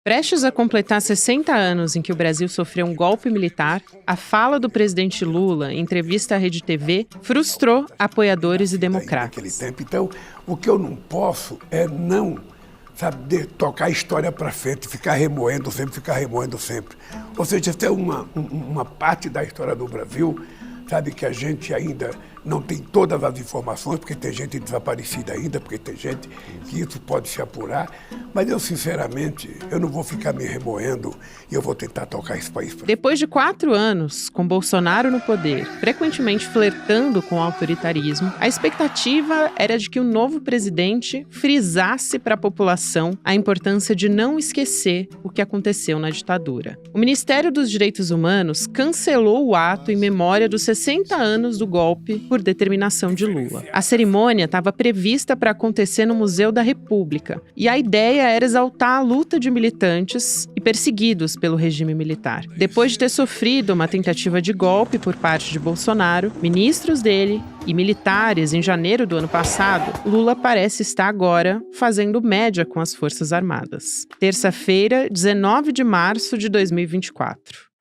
Prestes a completar 60 anos em que o Brasil sofreu um golpe militar, a fala do presidente Lula em entrevista à Rede TV frustrou apoiadores e democratas. Então, o que eu não posso é não, tocar a história para frente, ficar remoendo sempre. Ou seja, essa é uma parte da história do Brasil, que a gente ainda não tem todas as informações, porque tem gente desaparecida ainda, porque tem gente que isso pode se apurar, mas eu, sinceramente, eu não vou ficar me remoendo e eu vou tentar tocar esse país. Depois de 4 anos, com Bolsonaro no poder, frequentemente flertando com o autoritarismo, a expectativa era de que o novo presidente frisasse para a população a importância de não esquecer o que aconteceu na ditadura. O Ministério dos Direitos Humanos cancelou o ato em memória dos 60 anos do golpe por determinação de Lula. A cerimônia estava prevista para acontecer no Museu da República e a ideia era exaltar a luta de militantes e perseguidos pelo regime militar. Depois de ter sofrido uma tentativa de golpe por parte de Bolsonaro, ministros dele e militares em janeiro do ano passado, Lula parece estar agora fazendo média com as Forças Armadas. Terça-feira, 19 de março de 2024.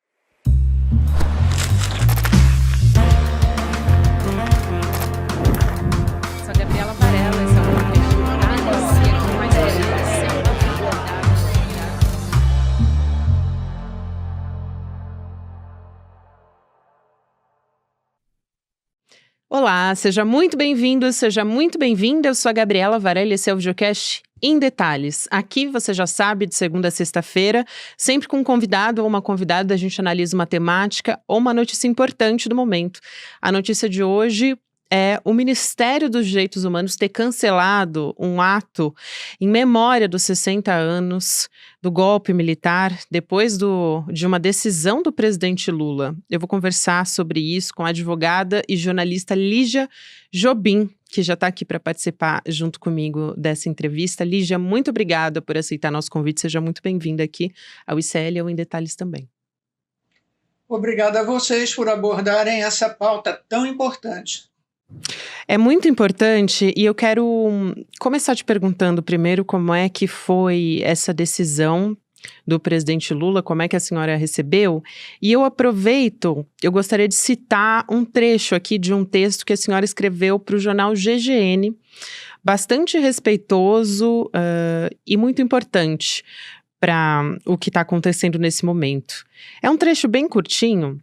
Olá, seja muito bem-vindo, seja muito bem-vinda. Eu sou a Gabriela Varela e esse é o videocast Em Detalhes. Aqui, você já sabe, de segunda a sexta-feira, sempre com um convidado ou uma convidada, a gente analisa uma temática ou uma notícia importante do momento. A notícia de hoje é o Ministério dos Direitos Humanos ter cancelado um ato em memória dos 60 anos do golpe militar, depois de uma decisão do presidente Lula. Eu vou conversar sobre isso com a advogada e jornalista Lígia Jobim, que já está aqui para participar junto comigo dessa entrevista. Lígia, muito obrigada por aceitar nosso convite. Seja muito bem-vinda aqui ao ICL e ao Em Detalhes também. Obrigada a vocês por abordarem essa pauta tão importante. É muito importante e eu quero começar te perguntando primeiro como é que foi essa decisão do presidente Lula, como é que a senhora recebeu, e eu gostaria de citar um trecho aqui de um texto que a senhora escreveu para o jornal GGN, bastante respeitoso e muito importante para o que está acontecendo nesse momento. É um trecho bem curtinho.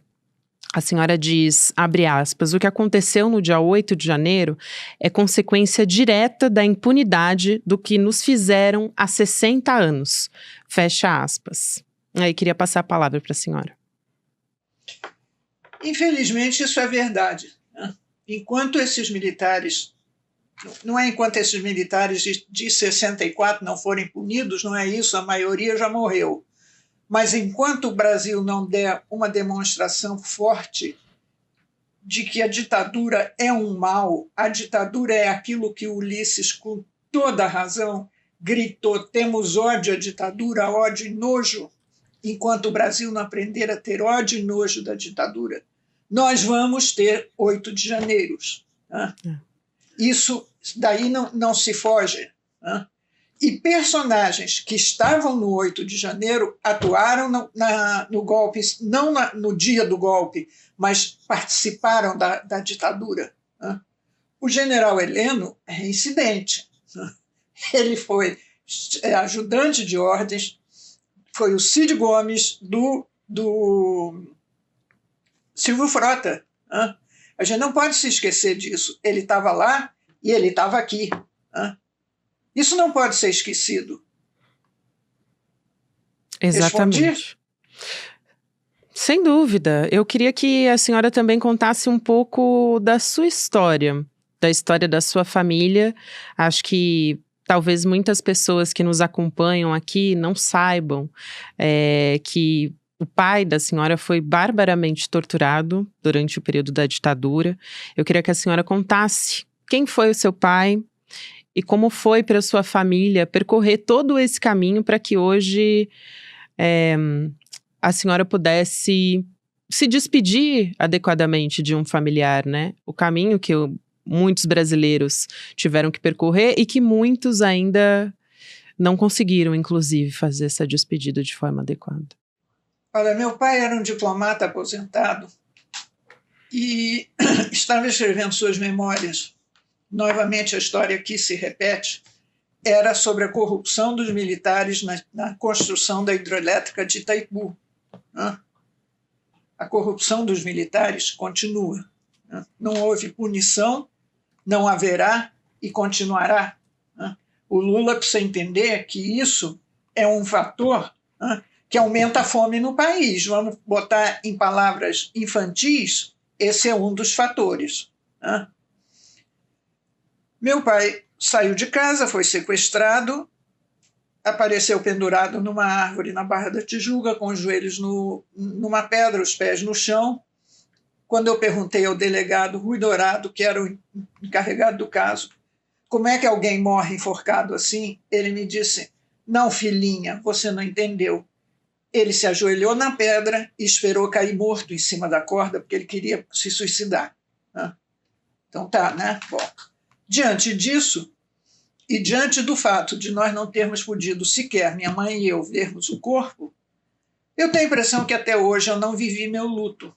A senhora diz, abre aspas, o que aconteceu no dia 8 de janeiro é consequência direta da impunidade do que nos fizeram há 60 anos. Fecha aspas. Aí queria passar a palavra para a senhora. Infelizmente, isso é verdade. Né? Enquanto esses militares de 64 não forem punidos, não é isso, a maioria já morreu. Mas enquanto o Brasil não der uma demonstração forte de que a ditadura é um mal, a ditadura é aquilo que Ulisses, com toda razão, gritou, temos ódio à ditadura, ódio e nojo, enquanto o Brasil não aprender a ter ódio e nojo da ditadura, nós vamos ter 8 de janeiro. Né? Isso daí não se foge. Né? E personagens que estavam no 8 de janeiro atuaram no golpe, não no dia do golpe, mas participaram da ditadura. Né? O general Heleno é reincidente. Né? Ele foi ajudante de ordens, foi o Cid Gomes do Silvio Frota. Né? A gente não pode se esquecer disso. Ele estava lá e ele estava aqui. Né? Isso não pode ser esquecido. Exatamente. Respondi? Sem dúvida. Eu queria que a senhora também contasse um pouco da sua história, da história da sua família. Acho que talvez muitas pessoas que nos acompanham aqui não saibam que o pai da senhora foi barbaramente torturado durante o período da ditadura. Eu queria que a senhora contasse quem foi o seu pai, e como foi para a sua família percorrer todo esse caminho para que hoje a senhora pudesse se despedir adequadamente de um familiar, né? O caminho que muitos brasileiros tiveram que percorrer e que muitos ainda não conseguiram, inclusive, fazer essa despedida de forma adequada. Olha, meu pai era um diplomata aposentado e estava escrevendo suas memórias. Novamente, a história aqui se repete. Era sobre a corrupção dos militares na construção da hidrelétrica de Itaipu. A corrupção dos militares continua. Não houve punição, não haverá e continuará. O Lula precisa entender que isso é um fator que aumenta a fome no país. Vamos botar em palavras infantis, esse é um dos fatores. Meu pai saiu de casa, foi sequestrado, apareceu pendurado numa árvore na Barra da Tijuca, com os joelhos numa pedra, os pés no chão. Quando eu perguntei ao delegado Rui Dourado, que era o encarregado do caso, como é que alguém morre enforcado assim, ele me disse: não, filhinha, você não entendeu. Ele se ajoelhou na pedra e esperou cair morto em cima da corda, porque ele queria se suicidar. Então tá, né? Bom, diante disso, e diante do fato de nós não termos podido sequer, minha mãe e eu, vermos o corpo, eu tenho a impressão que até hoje eu não vivi meu luto.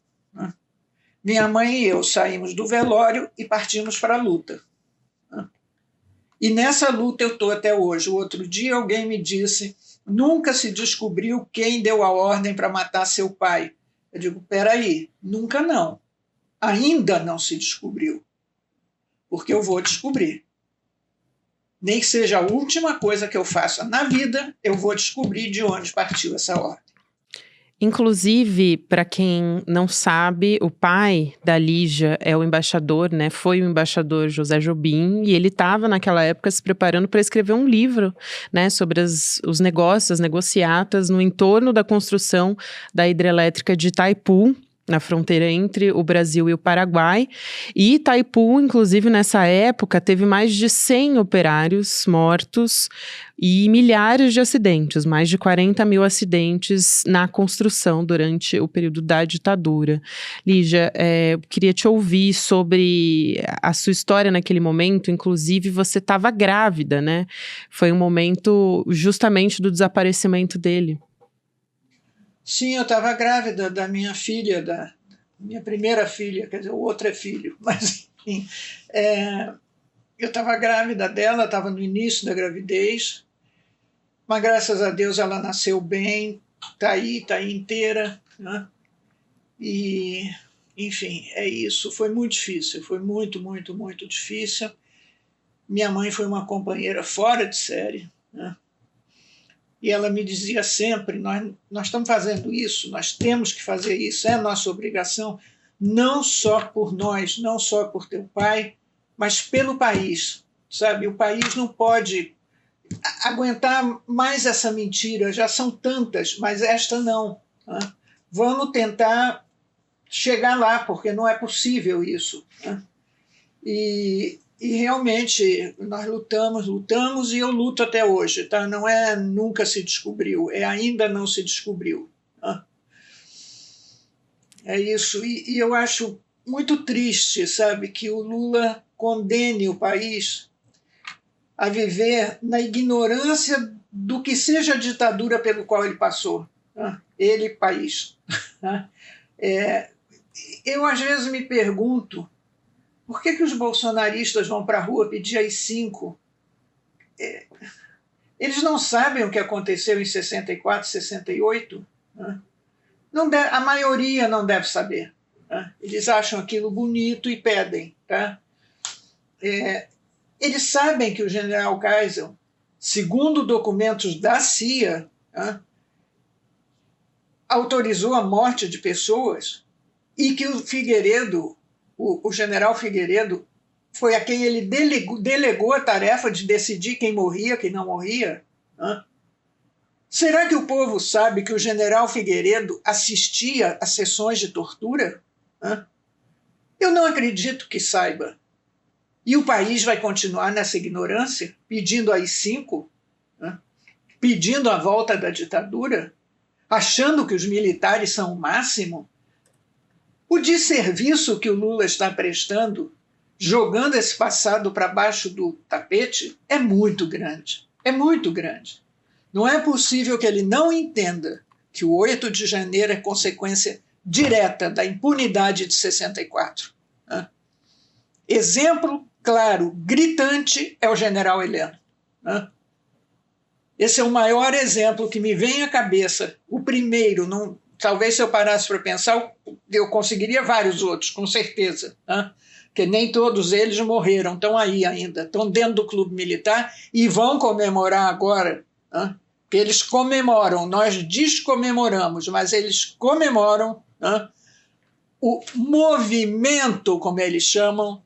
Minha mãe e eu saímos do velório e partimos para a luta. E nessa luta eu estou até hoje. O outro dia alguém me disse: nunca se descobriu quem deu a ordem para matar seu pai. Eu digo: peraí, nunca não. Ainda não se descobriu. Porque eu vou descobrir. Nem que seja a última coisa que eu faça na vida, eu vou descobrir de onde partiu essa ordem. Inclusive, para quem não sabe, o pai da Lígia é o embaixador, né? Foi o embaixador José Jobim, e ele estava naquela época se preparando para escrever um livro, né, sobre os negócios, as negociatas no entorno da construção da hidrelétrica de Itaipu, na fronteira entre o Brasil e o Paraguai. E Itaipu, inclusive, nessa época, teve mais de 100 operários mortos e milhares de acidentes, mais de 40 mil acidentes na construção durante o período da ditadura. Lígia, queria te ouvir sobre a sua história naquele momento. Inclusive, você estava grávida, né? Foi um momento justamente do desaparecimento dele. Sim, eu estava grávida da minha filha, da minha primeira filha, quer dizer, o outro é filho, mas enfim. Eu estava grávida dela, estava no início da gravidez, mas graças a Deus ela nasceu bem, está aí inteira, né? E, enfim, é isso. Foi muito difícil, foi muito, muito, muito difícil. Minha mãe foi uma companheira fora de série, né? E ela me dizia sempre: nós estamos fazendo isso, nós temos que fazer isso, é nossa obrigação, não só por nós, não só por teu pai, mas pelo país, sabe? O país não pode aguentar mais essa mentira, já são tantas, mas esta não. Né? Vamos tentar chegar lá, porque não é possível isso. Né? E realmente nós lutamos e eu luto até hoje. Tá? Não é nunca se descobriu, é ainda não se descobriu. Tá? É isso. E eu acho muito triste, sabe, que o Lula condene o país a viver na ignorância do que seja a ditadura pelo qual ele passou. Tá? Ele, país. Tá? Eu às vezes me pergunto: por que os bolsonaristas vão para a rua pedir AI-5? Eles não sabem o que aconteceu em 64, 68? Né? A maioria não deve saber. Né? Eles acham aquilo bonito e pedem. Tá? Eles sabem que o general Geisel, segundo documentos da CIA, autorizou a morte de pessoas e que o Figueiredo, o general Figueiredo, foi a quem ele delegou a tarefa de decidir quem morria, quem não morria. Será que o povo sabe que o general Figueiredo assistia a sessões de tortura? Eu não acredito que saiba. E o país vai continuar nessa ignorância, pedindo AI-5, pedindo a volta da ditadura, achando que os militares são o máximo? O desserviço que o Lula está prestando, jogando esse passado para baixo do tapete, é muito grande. é muito grande. Não é possível que ele não entenda que o 8 de janeiro é consequência direta da impunidade de 64. Né? Exemplo claro, gritante, é o general Heleno. Né? Esse é o maior exemplo que me vem à cabeça. O primeiro, não, talvez se eu parasse para pensar, eu conseguiria vários outros, com certeza. Né? Porque nem todos eles morreram, estão aí ainda, estão dentro do clube militar e vão comemorar agora. Né? Porque eles comemoram, nós descomemoramos, mas eles comemoram, né? O movimento, como eles chamam,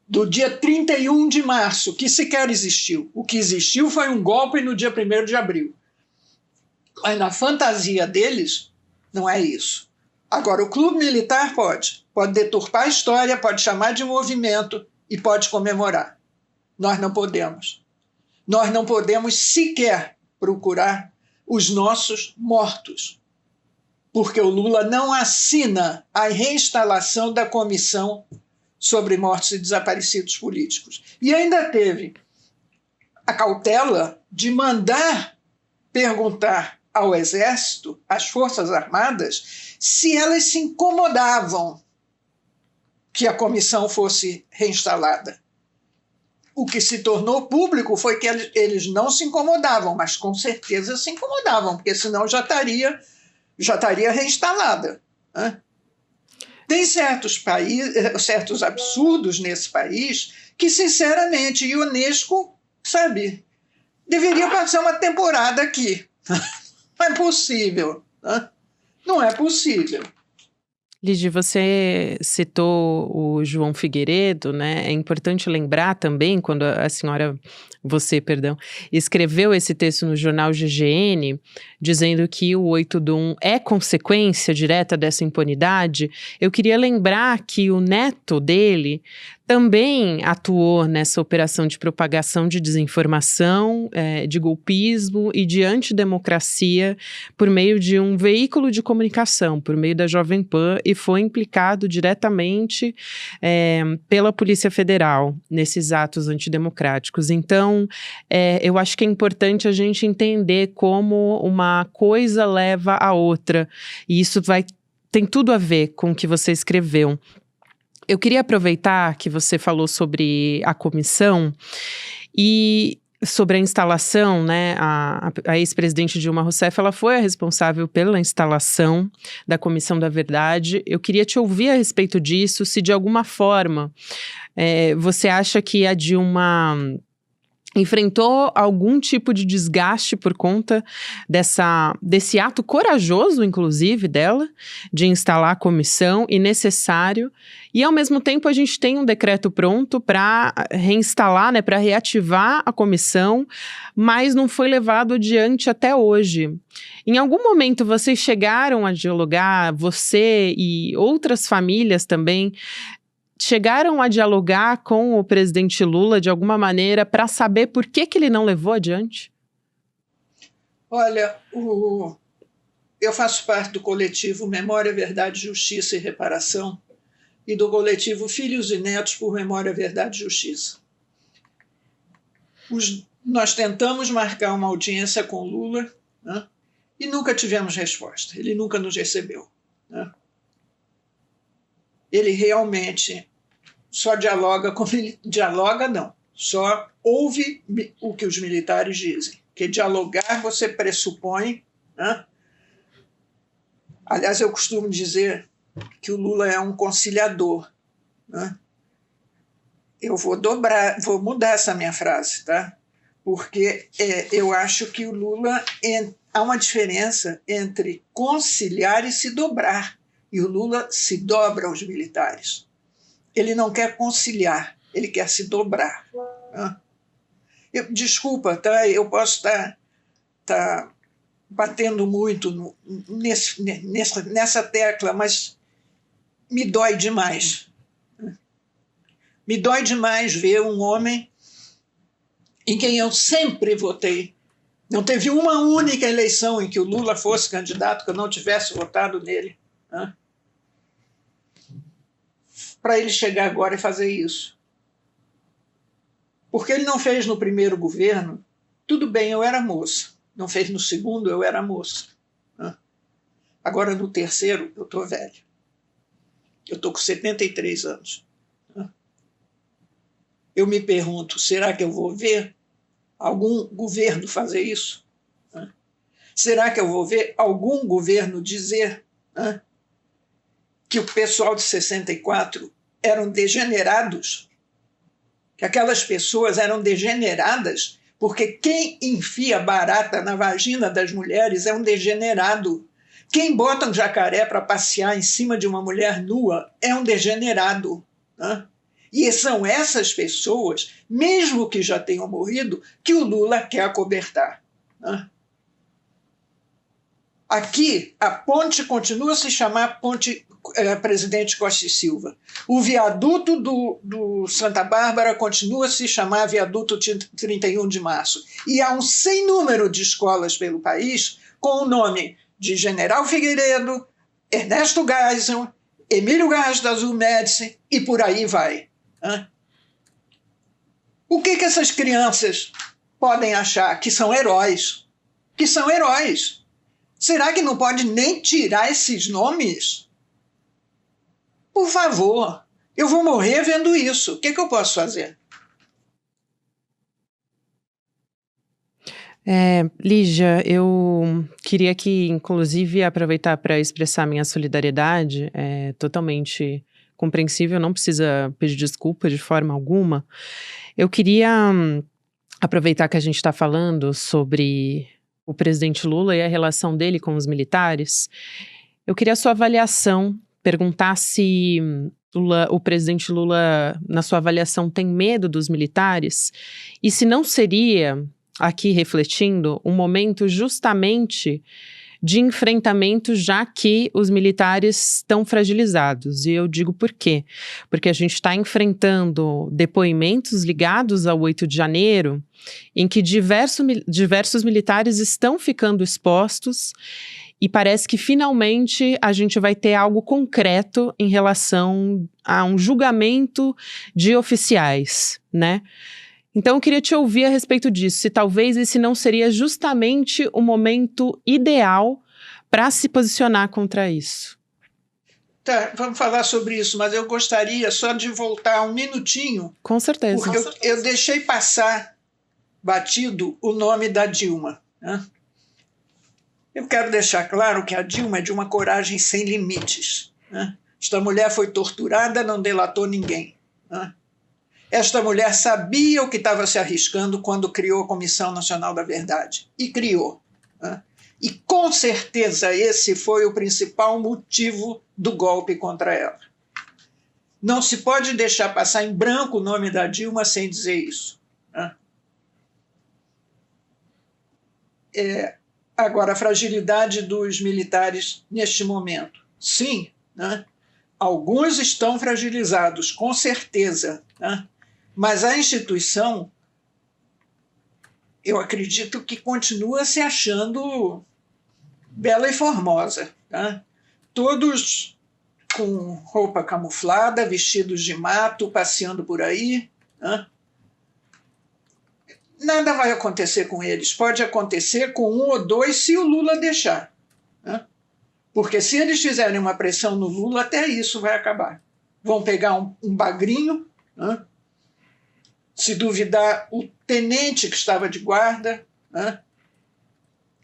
do dia 31 de março, que sequer existiu. O que existiu foi um golpe no dia 1º de abril. Mas na fantasia deles, não é isso. Agora, o clube militar pode deturpar a história, pode chamar de movimento e pode comemorar. Nós não podemos. Nós não podemos sequer procurar os nossos mortos, porque o Lula não assina a reinstalação da comissão sobre mortos e desaparecidos políticos. E ainda teve a cautela de mandar perguntar ao Exército, às Forças Armadas, se elas se incomodavam que a comissão fosse reinstalada. O que se tornou público foi que eles não se incomodavam, mas com certeza se incomodavam, porque senão já estaria reinstalada. Né? Tem certos absurdos nesse país que, sinceramente, a Unesco, sabe, deveria passar uma temporada aqui. Não é possível. Né? Não é possível. Ligia, você citou o João Figueiredo, né? É importante lembrar também, quando você, escreveu esse texto no jornal GGN, dizendo que o 8 do 1 é consequência direta dessa impunidade. Eu queria lembrar que o neto dele também atuou nessa operação de propagação de desinformação, de golpismo e de antidemocracia por meio de um veículo de comunicação, por meio da Jovem Pan, e foi implicado diretamente pela Polícia Federal nesses atos antidemocráticos. Então, eu acho que é importante a gente entender como uma coisa leva a outra, e isso tem tudo a ver com o que você escreveu. Eu queria aproveitar que você falou sobre a comissão e sobre a instalação, né? A ex-presidente Dilma Rousseff, ela foi a responsável pela instalação da Comissão da Verdade. Eu queria te ouvir a respeito disso, se de alguma forma você acha que a Dilma enfrentou algum tipo de desgaste por conta desse ato corajoso, inclusive, dela, de instalar a comissão, e necessário, e ao mesmo tempo a gente tem um decreto pronto para reinstalar, né, para reativar a comissão, mas não foi levado adiante até hoje. Em algum momento vocês chegaram a dialogar, você e outras famílias também, chegaram a dialogar com o presidente Lula de alguma maneira para saber por que ele não levou adiante? Olha, eu faço parte do coletivo Memória, Verdade, Justiça e Reparação e do coletivo Filhos e Netos por Memória, Verdade e Justiça. Nós tentamos marcar uma audiência com Lula, né, e nunca tivemos resposta. Ele nunca nos recebeu. Né? Ele realmente só só ouve o que os militares dizem. Porque dialogar você pressupõe, né? Aliás, eu costumo dizer que o Lula é um conciliador. Né? Eu vou mudar essa minha frase, tá? Porque eu acho que o Lula, há uma diferença entre conciliar e se dobrar. E o Lula se dobra aos militares. Ele não quer conciliar, ele quer se dobrar. Né? Desculpa, tá? Eu posso estar batendo muito nessa tecla, mas me dói demais. Me dói demais ver um homem em quem eu sempre votei. Não teve uma única eleição em que o Lula fosse candidato que eu não tivesse votado nele. Né? Para ele chegar agora e fazer isso. Porque ele não fez no primeiro governo Tudo bem, eu era moça. Não fez no segundo, eu era moça. Agora, no terceiro, eu estou velha. Eu estou com 73 anos. Eu me pergunto, será que eu vou ver algum governo fazer isso? Será que eu vou ver algum governo dizer que o pessoal de 64 eram degenerados? Que aquelas pessoas eram degeneradas porque quem enfia barata na vagina das mulheres é um degenerado. Quem bota um jacaré para passear em cima de uma mulher nua é um degenerado. E são essas pessoas, mesmo que já tenham morrido, que o Lula quer acobertar. Aqui, a ponte continua a se chamar Ponte Presidente Costa e Silva. O viaduto do Santa Bárbara continua a se chamar Viaduto 31 de Março. E há um sem número de escolas pelo país com o nome de General Figueiredo, Ernesto Geisel, Emílio Gás da Azul Médici e por aí vai. O que essas crianças podem achar? Que são heróis. Que são heróis. Será que não pode nem tirar esses nomes? Por favor, eu vou morrer vendo isso. O que eu posso fazer? Lígia, eu queria aqui, inclusive, aproveitar para expressar minha solidariedade. É totalmente compreensível, não precisa pedir desculpa de forma alguma. Eu queria aproveitar que a gente está falando sobre o presidente Lula e a relação dele com os militares. Eu queria a sua avaliação, perguntar se o presidente Lula, na sua avaliação, tem medo dos militares e se não seria, aqui refletindo, um momento justamente de enfrentamento, já que os militares estão fragilizados. E eu digo por quê? Porque a gente está enfrentando depoimentos ligados ao 8 de janeiro, em que diversos militares estão ficando expostos, e parece que finalmente a gente vai ter algo concreto em relação a um julgamento de oficiais, né? Então eu queria te ouvir a respeito disso, se talvez esse não seria justamente o momento ideal para se posicionar contra isso. Tá, vamos falar sobre isso, mas eu gostaria só de voltar um minutinho. Com certeza. Porque eu deixei passar batido o nome da Dilma. Eu quero deixar claro que a Dilma é de uma coragem sem limites. Esta mulher foi torturada, não delatou ninguém. Esta mulher sabia o que estava se arriscando quando criou a Comissão Nacional da Verdade. E criou. E com certeza esse foi o principal motivo do golpe contra ela. Não se pode deixar passar em branco o nome da Dilma sem dizer isso. Agora, a fragilidade dos militares neste momento. Sim, alguns estão fragilizados, com certeza. Mas a instituição, eu acredito que continua se achando bela e formosa. Todos com roupa camuflada, vestidos de mato, passeando por aí. Nada vai acontecer com eles. Pode acontecer com um ou dois se o Lula deixar. Porque se eles fizerem uma pressão no Lula, até isso vai acabar. Vão pegar um bagrinho, se duvidar, o tenente que estava de guarda,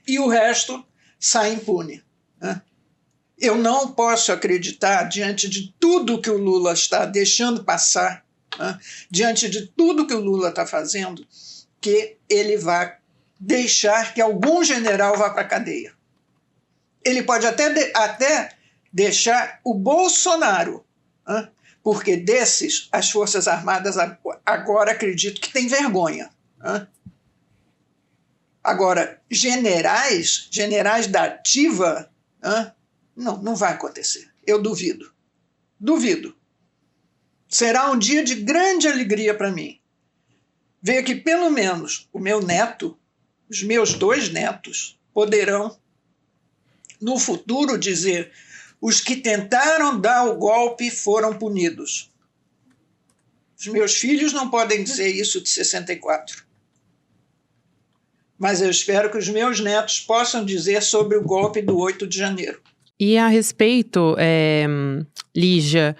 e o resto sai impune. Eu não posso acreditar, diante de tudo que o Lula está deixando passar, diante de tudo que o Lula está fazendo, que ele vai deixar que algum general vá para a cadeia. Ele pode até deixar o Bolsonaro, porque desses, as Forças Armadas agora acredito que têm vergonha. Agora, generais da ativa, não vai acontecer. Eu duvido. Duvido. Será um dia de grande alegria para mim. Ver que, pelo menos, o meu neto, os meus 2 netos, poderão, no futuro, dizer: os que tentaram dar o golpe foram punidos. Os meus filhos não podem dizer isso de 64. mas eu espero que os meus netos possam dizer sobre o golpe do 8 de janeiro. E a respeito, Lígia,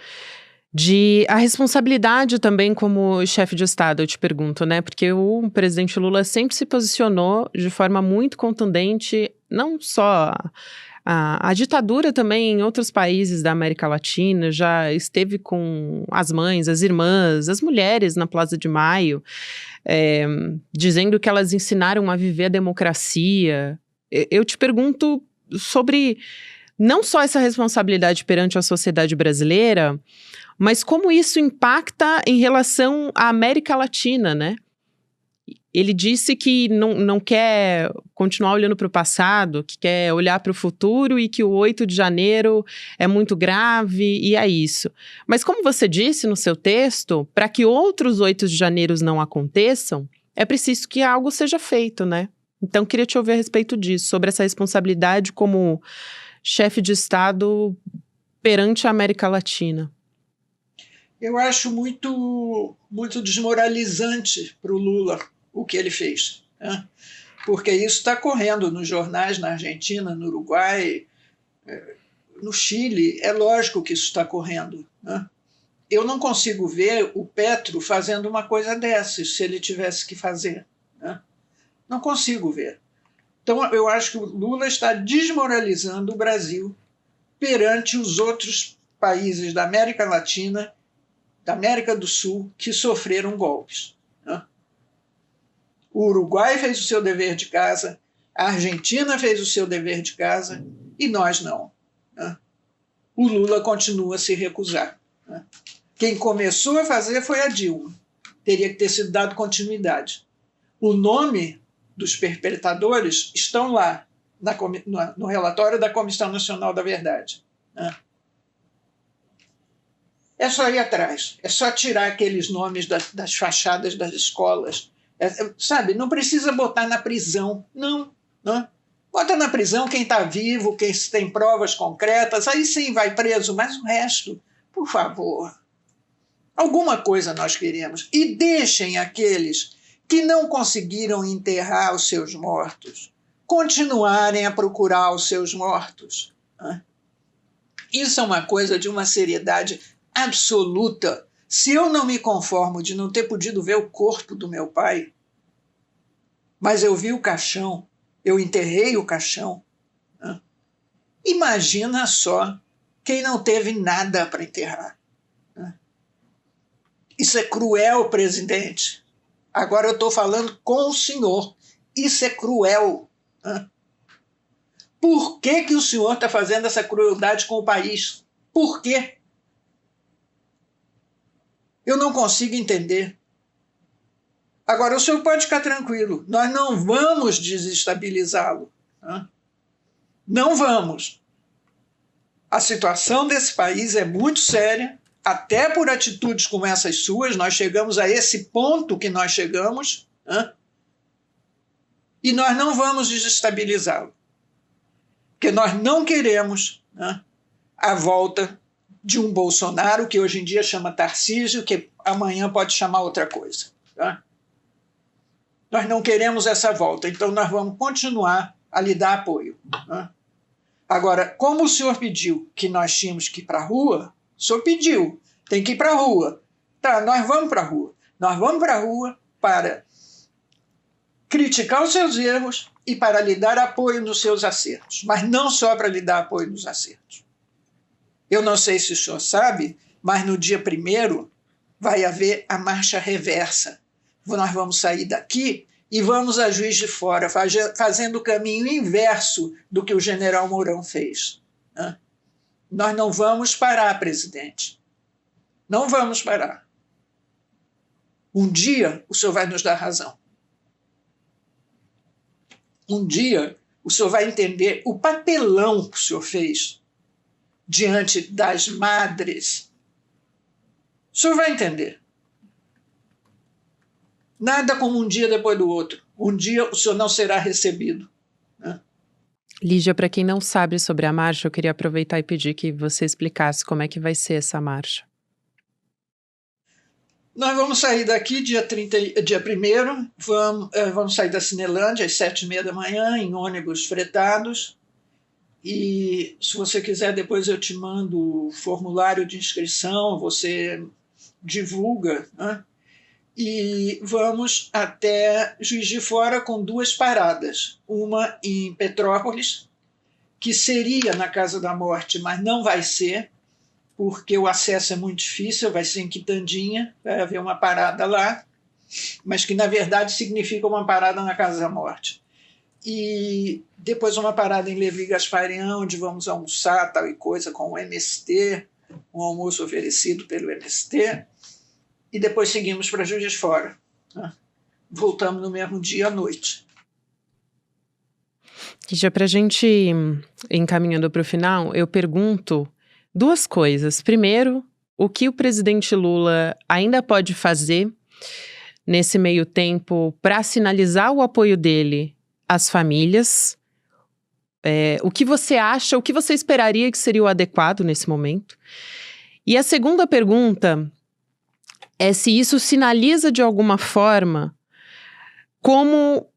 a responsabilidade também como chefe de Estado, eu te pergunto, né? Porque o presidente Lula sempre se posicionou de forma muito contundente, não só a ditadura também em outros países da América Latina, já esteve com as mães, as irmãs, as mulheres na Plaza de Maio, dizendo que elas ensinaram a viver a democracia. Eu te pergunto sobre não só essa responsabilidade perante a sociedade brasileira, mas como isso impacta em relação à América Latina, né? Ele disse que não quer continuar olhando para o passado, que quer olhar para o futuro e que o 8 de janeiro é muito grave e é isso. Mas como você disse no seu texto, para que outros 8 de janeiros não aconteçam, é preciso que algo seja feito, né? Então, queria te ouvir a respeito disso, sobre essa responsabilidade como chefe de Estado perante a América Latina. Eu acho muito, muito desmoralizante para o Lula o que ele fez, né? Porque isso está correndo nos jornais na Argentina, no Uruguai, no Chile. É lógico que isso está correndo, né? Eu não consigo ver o Petro fazendo uma coisa dessas, se ele tivesse que fazer, né? Não consigo ver. Então, eu acho que o Lula está desmoralizando o Brasil perante os outros países da América Latina, da América do Sul, que sofreram golpes, né? O Uruguai fez o seu dever de casa, a Argentina fez o seu dever de casa e nós não, né? O Lula continua a se recusar, né? Quem começou a fazer foi a Dilma. Teria que ter sido dado continuidade. O nome dos perpetradores estão lá no relatório da Comissão Nacional da Verdade, né? É só ir atrás, é só tirar aqueles nomes das fachadas das escolas. Sabe, não precisa botar na prisão, não. Bota na prisão quem está vivo, quem tem provas concretas, aí sim vai preso, mas o resto, por favor, alguma coisa nós queremos. E deixem aqueles que não conseguiram enterrar os seus mortos continuarem a procurar os seus mortos, né? Isso é uma coisa de uma seriedade absoluta. Se eu não me conformo de não ter podido ver o corpo do meu pai, mas eu vi o caixão, eu enterrei o caixão, né? Imagina só quem não teve nada para enterrar, né? Isso é cruel, presidente. Agora eu estou falando com o senhor. Isso é cruel, né? Por que o senhor está fazendo essa crueldade com o país? Por quê? Eu não consigo entender. Agora, o senhor pode ficar tranquilo. Nós não vamos desestabilizá-lo, né? Não vamos. A situação desse país é muito séria, até por atitudes como essas suas. Nós chegamos a esse ponto que nós chegamos, né? E nós não vamos desestabilizá-lo. Porque nós não queremos, né, a volta de um Bolsonaro, que hoje em dia chama Tarcísio, que amanhã pode chamar outra coisa, tá? Nós não queremos essa volta, então nós vamos continuar a lhe dar apoio, né? Agora, como o senhor pediu que nós tínhamos que ir para a rua, o senhor pediu, tem que ir para a rua. Tá, nós vamos para a rua. Nós vamos para a rua para criticar os seus erros e para lhe dar apoio nos seus acertos, mas não só para lhe dar apoio nos acertos. Eu não sei se o senhor sabe, mas no dia 1º vai haver a marcha reversa. Nós vamos sair daqui e vamos a Juiz de Fora, fazendo o caminho inverso do que o general Mourão fez, né? Nós não vamos parar, presidente. Não vamos parar. Um dia o senhor vai nos dar razão. Um dia o senhor vai entender o papelão que o senhor fez diante das madres. O senhor vai entender. Nada como um dia depois do outro. Um dia o senhor não será recebido, né? Lígia, para quem não sabe sobre a marcha, eu queria aproveitar e pedir que você explicasse como é que vai ser essa marcha. Nós vamos sair daqui dia 1º, vamos sair da Cinelândia às 7h30 da manhã, em ônibus fretados. E se você quiser, depois eu te mando o formulário de inscrição, você divulga, né? E vamos até Juiz de Fora com 2 paradas. Uma em Petrópolis, que seria na Casa da Morte, mas não vai ser, porque o acesso é muito difícil, vai ser em Quitandinha, vai haver uma parada lá, mas que na verdade significa uma parada na Casa da Morte. E depois uma parada em Levi Gasparian, onde vamos almoçar, tal e coisa, com o MST, um almoço oferecido pelo MST, e depois seguimos para Juiz de Fora, né? Voltamos no mesmo dia à noite. Já para a gente ir encaminhando para o final, eu pergunto 2 coisas. Primeiro, o que o presidente Lula ainda pode fazer nesse meio tempo para sinalizar o apoio dele às famílias? O que você acha, o que você esperaria que seria o adequado nesse momento? E a segunda pergunta é se isso sinaliza de alguma forma como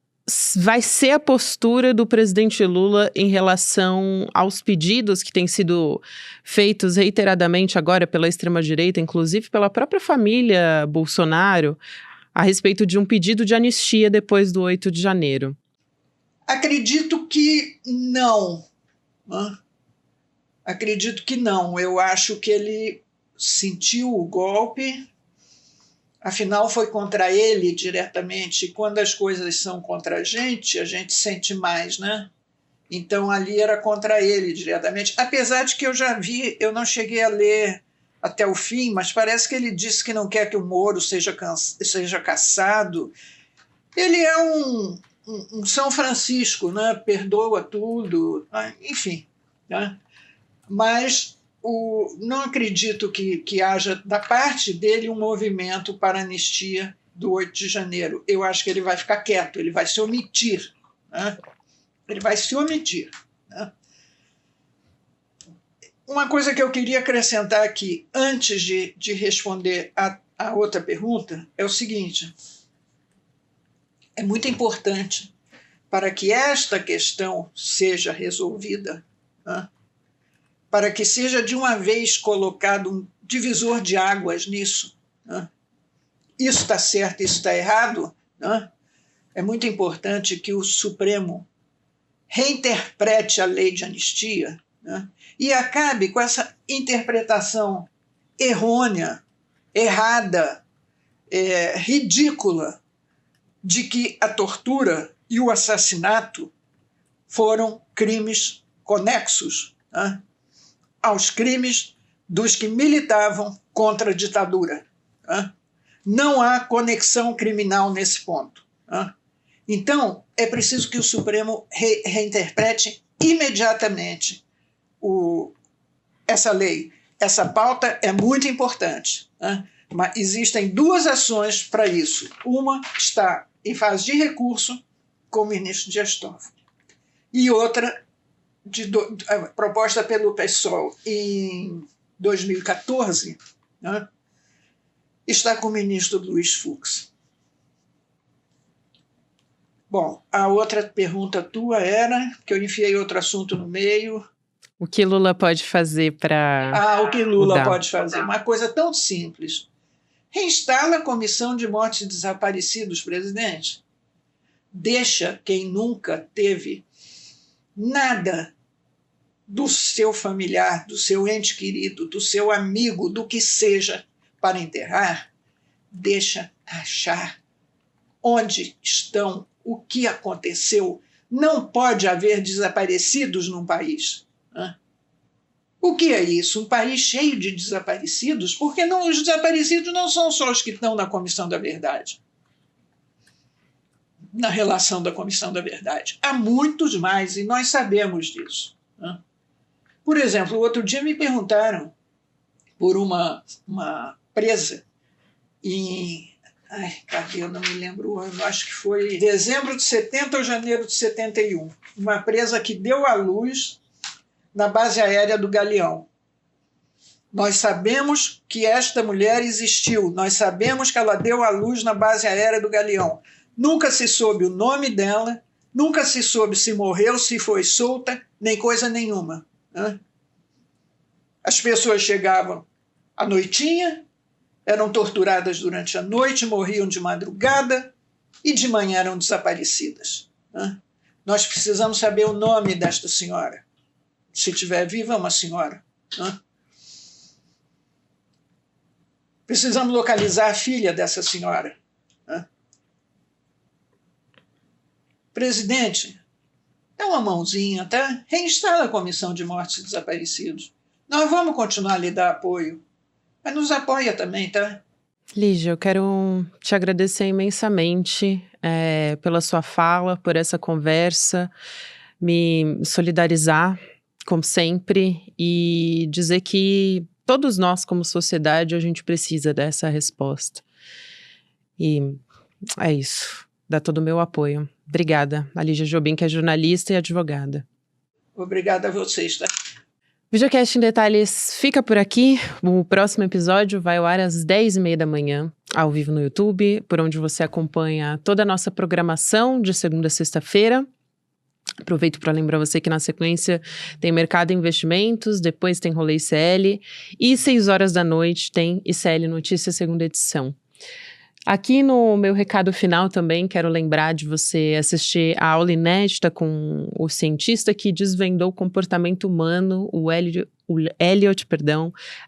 vai ser a postura do presidente Lula em relação aos pedidos que têm sido feitos reiteradamente agora pela extrema-direita, inclusive pela própria família Bolsonaro, a respeito de um pedido de anistia depois do 8 de janeiro? Acredito que não, né? Acredito que não. Eu acho que ele sentiu o golpe. Afinal, foi contra ele diretamente. E quando as coisas são contra a gente sente mais, né? Então, ali era contra ele diretamente. Apesar de que eu já vi, eu não cheguei a ler até o fim, mas parece que ele disse que não quer que o Moro seja caçado. Ele é um São Francisco, né? Perdoa tudo, enfim, né? Mas não acredito que haja, da parte dele, um movimento para a anistia do 8 de janeiro. Eu acho que ele vai ficar quieto, ele vai se omitir, né? Ele vai se omitir, né? Uma coisa que eu queria acrescentar aqui, antes de responder a outra pergunta, é o seguinte: é muito importante para que esta questão seja resolvida, né? Para que seja de uma vez colocado um divisor de águas nisso, né? Isso está certo, isso está errado, né? É muito importante que o Supremo reinterprete a lei de anistia, né? E acabe com essa interpretação errônea, errada, ridícula, de que a tortura e o assassinato foram crimes conexos, né, aos crimes dos que militavam contra a ditadura, né? Não há conexão criminal nesse ponto, né? Então, é preciso que o Supremo reinterprete imediatamente essa lei. Essa pauta é muito importante, né? Mas existem 2 ações para isso. Uma está em fase de recurso com o ministro Dias Toffoli. E outra, proposta pelo PSOL em 2014, né, está com o ministro Luiz Fux. Bom, a outra pergunta tua era, que eu enfiei outro assunto no meio. O que Lula pode fazer para o que Lula mudar? Pode fazer? Uma coisa tão simples. Reinstala a Comissão de Mortes e Desaparecidos, presidente. Deixa quem nunca teve nada do seu familiar, do seu ente querido, do seu amigo, do que seja, para enterrar, deixa achar onde estão, o que aconteceu. Não pode haver desaparecidos num país, né? O que é isso? Um país cheio de desaparecidos? Porque os desaparecidos não são só os que estão na Comissão da Verdade, na relação da Comissão da Verdade. Há muitos mais, e nós sabemos disso, né? Por exemplo, outro dia me perguntaram por uma presa em... cadê? Eu não me lembro o ano. Acho que foi dezembro de 70 ou janeiro de 71. Uma presa que deu à luz na base aérea do Galeão. Nós sabemos que esta mulher existiu, nós sabemos que ela deu à luz na base aérea do Galeão. Nunca se soube o nome dela, nunca se soube se morreu, se foi solta, nem coisa nenhuma. Né? As pessoas chegavam à noitinha, eram torturadas durante a noite, morriam de madrugada e de manhã eram desaparecidas. Né? Nós precisamos saber o nome desta senhora. Se estiver viva, é uma senhora. Né? Precisamos localizar a filha dessa senhora. Né? Presidente, dá uma mãozinha, tá? Reinstala a Comissão de Mortos e Desaparecidos. Nós vamos continuar a lhe dar apoio, mas nos apoia também, tá? Lígia, eu quero te agradecer imensamente pela sua fala, por essa conversa, me solidarizar, como sempre, e dizer que todos nós, como sociedade, a gente precisa dessa resposta. E é isso. Dá todo o meu apoio. Obrigada, a Lígia Jobim, que é jornalista e advogada. Obrigada a vocês, tá? Videocast em Detalhes fica por aqui. O próximo episódio vai ao ar às 10h30 da manhã, ao vivo no YouTube, por onde você acompanha toda a nossa programação de segunda a sexta-feira. Aproveito para lembrar você que na sequência tem Mercado e Investimentos, depois tem Rolê ICL e 6h da noite tem ICL Notícias segunda edição. Aqui no meu recado final também quero lembrar de você assistir a aula inédita com o cientista que desvendou o comportamento humano, o Elliot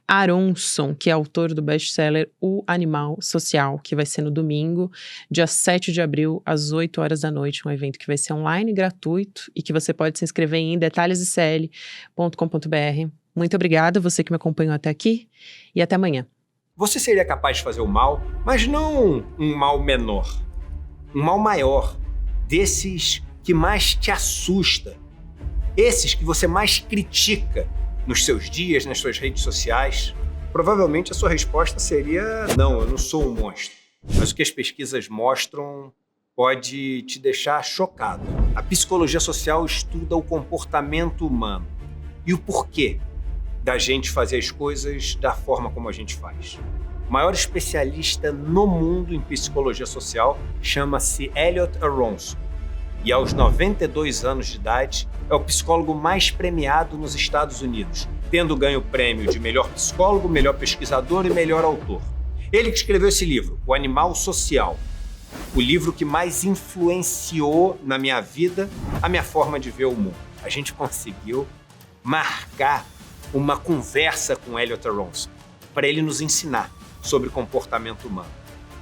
Aronson, que é autor do best-seller O Animal Social, que vai ser no domingo, dia 7 de abril, às 8h da noite, um evento que vai ser online, gratuito, e que você pode se inscrever em detalhesicl.com.br. Muito obrigada, você que me acompanhou até aqui, e até amanhã. Você seria capaz de fazer o mal, mas não um mal menor, um mal maior, desses que mais te assusta, esses que você mais critica nos seus dias, nas suas redes sociais? Provavelmente a sua resposta seria: não, eu não sou um monstro. Mas o que as pesquisas mostram pode te deixar chocado. A psicologia social estuda o comportamento humano e o porquê da gente fazer as coisas da forma como a gente faz. O maior especialista no mundo em psicologia social chama-se Elliot Aronson. E aos 92 anos de idade, é o psicólogo mais premiado nos Estados Unidos, tendo ganho o prêmio de melhor psicólogo, melhor pesquisador e melhor autor. Ele que escreveu esse livro, O Animal Social, o livro que mais influenciou na minha vida a minha forma de ver o mundo. A gente conseguiu marcar uma conversa com Elliot Aronson para ele nos ensinar sobre comportamento humano.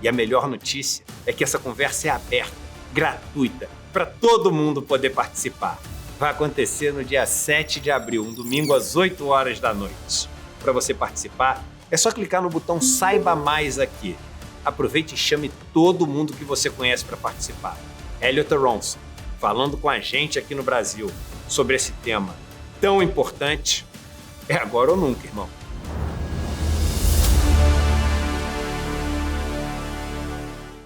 E a melhor notícia é que essa conversa é aberta, gratuita, para todo mundo poder participar. Vai acontecer no dia 7 de abril, um domingo às 8h da noite. Para você participar, é só clicar no botão Saiba Mais aqui. Aproveite e chame todo mundo que você conhece para participar. Elliot Aronson, falando com a gente aqui no Brasil sobre esse tema tão importante. É agora ou nunca, irmão.